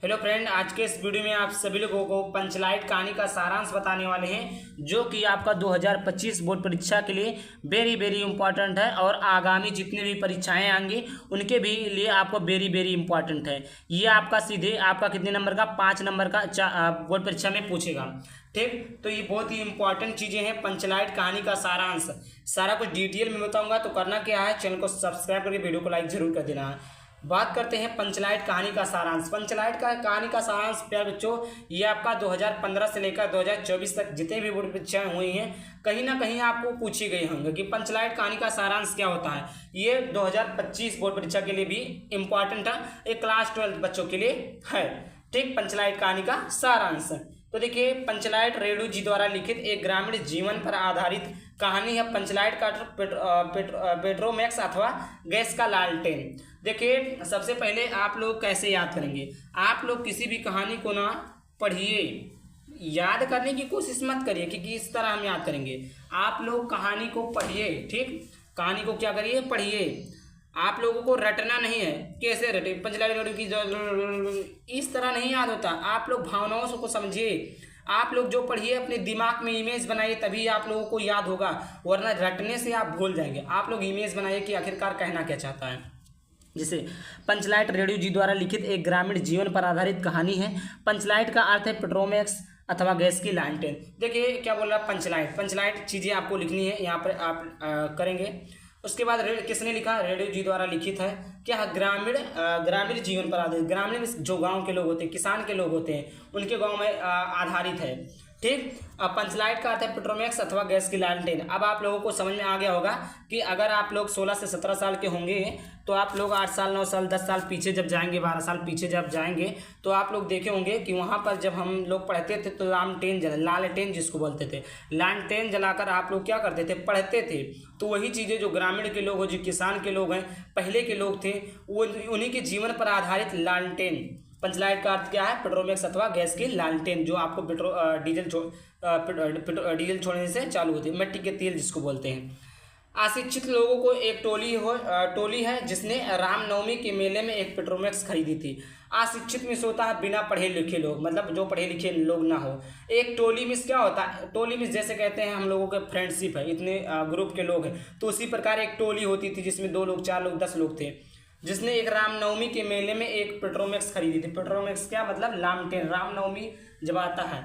Hello friend, आज के इस वीडियो में आप सभी लोगों को पंचलाइट कहानी का सारांश बताने वाले हैं, जो कि आपका 2025 बोर्ड परीक्षा के लिए वेरी वेरी इंपॉर्टेंट है और आगामी जितने भी परीक्षाएं आएंगी उनके भी लिए आपको वेरी वेरी इंपॉर्टेंट है। ये आपका सीधे आपका कितने नंबर का 5 नंबर का बोर्ड परीक्षा में पूछेगा। ठीक, तो ये बहुत ही इंपॉर्टेंट चीज़ें हैं। पंचलाइट कहानी का सारांश सारा कुछ डिटेल में बताऊँगा, तो करना क्या है, चैनल को सब्सक्राइब करके वीडियो को लाइक जरूर कर देना है। बात करते हैं पंचलाइट कहानी का सारांश। पंचलाइट का कहानी का सारांश प्यारे बच्चों, ये आपका 2015 से लेकर 2024 तक जितने भी बोर्ड परीक्षाएं हुई हैं कहीं ना कहीं आपको पूछी गई होंगी कि पंचलाइट कहानी का सारांश क्या होता है। ये 2025 बोर्ड परीक्षा के लिए भी इंपॉर्टेंट है, एक क्लास 12 बच्चों के लिए है। ठीक, पंचलाइट कहानी का सारांश तो देखिए, पंचलाइट रेणु जी द्वारा लिखित एक ग्रामीण जीवन पर आधारित कहानी है। पंचलाइट का पेट्रोमैक्स अथवा गैस का लालटेन। देखिए, सबसे पहले आप लोग कैसे याद करेंगे। आप लोग किसी भी कहानी को ना पढ़िए, याद करने की कोशिश मत करिए कि इस तरह हम याद करेंगे। आप लोग कहानी को पढ़िए। ठीक, कहानी को क्या करिए, पढ़िए। आप लोगों को रटना नहीं है। कैसे रटे, पंचलाइट की इस तरह नहीं याद होता। आप लोग भावनाओं को समझिए। आप लोग जो पढ़िए अपने दिमाग में इमेज बनाइए, तभी आप लोगों को याद होगा, वरना रटने से आप भूल जाएंगे। आप लोग इमेज बनाइए कि आखिरकार कहना क्या चाहता है। जैसे पंचलाइट रेणु जी द्वारा लिखित एक ग्रामीण जीवन पर आधारित कहानी है। पंचलाइट का अर्थ है पेट्रोमैक्स अथवा गैस की लालटेन। देखिए क्या बोल रहा है पंचलाइट। पंचलाइट चीज़ें आपको लिखनी है, यहाँ पर आप करेंगे। उसके बाद किसने लिखा, रेणु जी द्वारा लिखित है। क्या, ग्रामीण जीवन पर आधारित। ग्रामीण में जो गांव के लोग होते हैं, किसान के लोग होते हैं, उनके गांव में आधारित है। ठीक, पंचलाइट का अर्थ है पेट्रोमैक्स अथवा गैस की लालटेन। अब आप लोगों को समझ में आ गया होगा कि अगर आप लोग 16 से 17 साल के होंगे तो आप लोग 8 साल 9 साल 10 साल पीछे जब जाएंगे, 12 साल पीछे जब जाएंगे, तो आप लोग देखे होंगे कि वहाँ पर जब हम लोग पढ़ते थे तो लालटेन जिसको बोलते थे, लालटेन जलाकर आप लोग क्या करते थे, पढ़ते थे। तो वही चीज़ें जो ग्रामीण के लोग हो, जो किसान के लोग हैं, पहले के लोग थे, वो उन्हीं के जीवन पर आधारित लालटेन। पंचलाइट का अर्थ क्या है, पेट्रोमैक्स अथवा गैस की लालटेन, जो आपको डीजल छोड़ने से चालू होती है, मिट्टी के तेल जिसको बोलते हैं। अशिक्षित लोगों को एक टोली है जिसने रामनवमी के मेले में एक पेट्रोमैक्स खरीदी थी। अशिक्षित मिस होता है बिना पढ़े लिखे लोग, मतलब जो पढ़े लिखे लोग ना हो। एक टोली मिस क्या होता है, टोली मिस जैसे कहते हैं हम लोगों के फ्रेंडशिप है, इतने ग्रुप के लोग हैं, तो उसी प्रकार एक टोली होती थी जिसमें 2 लोग 4 लोग 10 लोग थे, जिसने एक रामनवमी के मेले में एक पेट्रोमैक्स खरीदी थी। पेट्रोमैक्स क्या मतलब, लालटेन। रामनवमी जब आता है,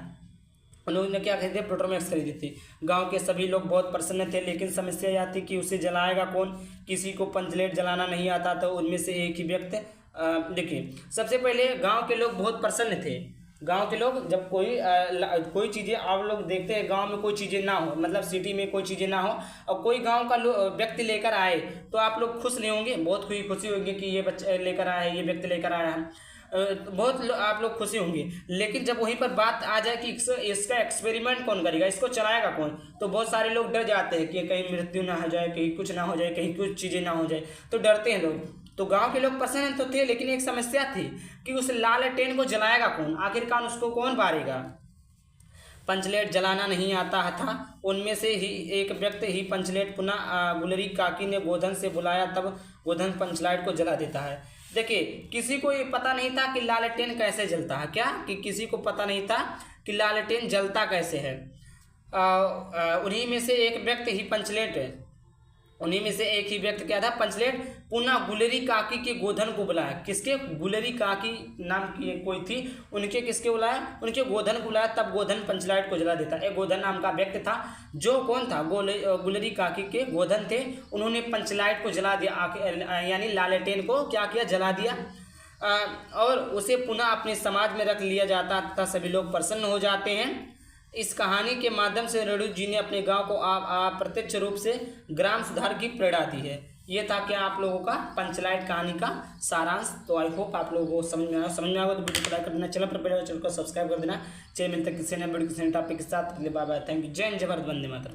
उन्होंने क्या खरीदे, पेट्रोमैक्स खरीदी थी। गांव के सभी लोग बहुत प्रसन्न थे, लेकिन समस्या यह थी कि उसे जलाएगा कौन। किसी को पंचलाइट जलाना नहीं आता, तो उनमें से एक ही व्यक्ति देखिए, सबसे पहले गांव के लोग बहुत प्रसन्न थे। गांव के लोग जब कोई चीज़ें आप लोग देखते हैं, गांव में कोई चीज़ें ना हो, मतलब सिटी में कोई चीज़ें ना हो, और कोई गांव का व्यक्ति लेकर आए, तो आप लोग खुश नहीं होंगे, बहुत खुशी होगी कि ये बच्चा लेकर आया है, ये व्यक्ति लेकर आया है, बहुत आप लोग खुशी होंगे। लेकिन जब वहीं पर बात आ जाए कि इसका एक्सपेरिमेंट कौन करेगा, इसको चलाएगा कौन, तो बहुत सारे लोग डर जाते हैं कि कहीं मृत्यु ना हो जाए, कहीं कुछ ना हो जाए, कहीं कुछ चीज़ें ना हो जाए, तो डरते हैं लोग। तो गांव के लोग पसंद तो थे, लेकिन एक समस्या थी कि उस लालटेन को जलाएगा कौन, आखिरकार उसको कौन बारेगा। पंचलाइट जलाना नहीं आता था। उनमें से ही एक व्यक्ति ही पंचलाइट पुनः गुलरी काकी ने गोधन से बुलाया, तब गोधन पंचलाइट को जला देता है। देखिए, किसी को ये पता नहीं था कि लालटेन कैसे जलता है। क्या कि किसी को पता नहीं था कि लालटेन जलता कैसे है। उन्हीं में से एक व्यक्ति ही क्या था, पंचलाइट पुनः गुलरी काकी के गोधन को बुलाया। किसके, गुलरी काकी नाम की कोई थी, उनके किसके बुलाया, उनके गोधन को बुलाया, तब गोधन पंचलाइट को जला देता। एक गोधन नाम का व्यक्ति था, जो कौन था, गुलरी काकी के गोधन थे। उन्होंने पंचलाइट को जला दिया, यानी लालटेन को क्या किया, जला दिया, और उसे पुनः अपने समाज में रख लिया जाता तथा सभी लोग प्रसन्न हो जाते हैं। इस कहानी के माध्यम से रेणु जी ने अपने गांव को अप्रत्यक्ष रूप से ग्राम सुधार की प्रेरणा दी है। ये था क्या आप लोगों का पंचलाइट कहानी का सारांश। तो आई होप आप लोगों को समझ में आया तो वीडियो को लाइक कर देना, चैनल को सब्सक्राइब कर देना। चैनल तक किसी ने वीडियो किसी टॉपिक के साथ। Bye bye, thank you. जय हिंद, जय भारत, वंदे मातरम।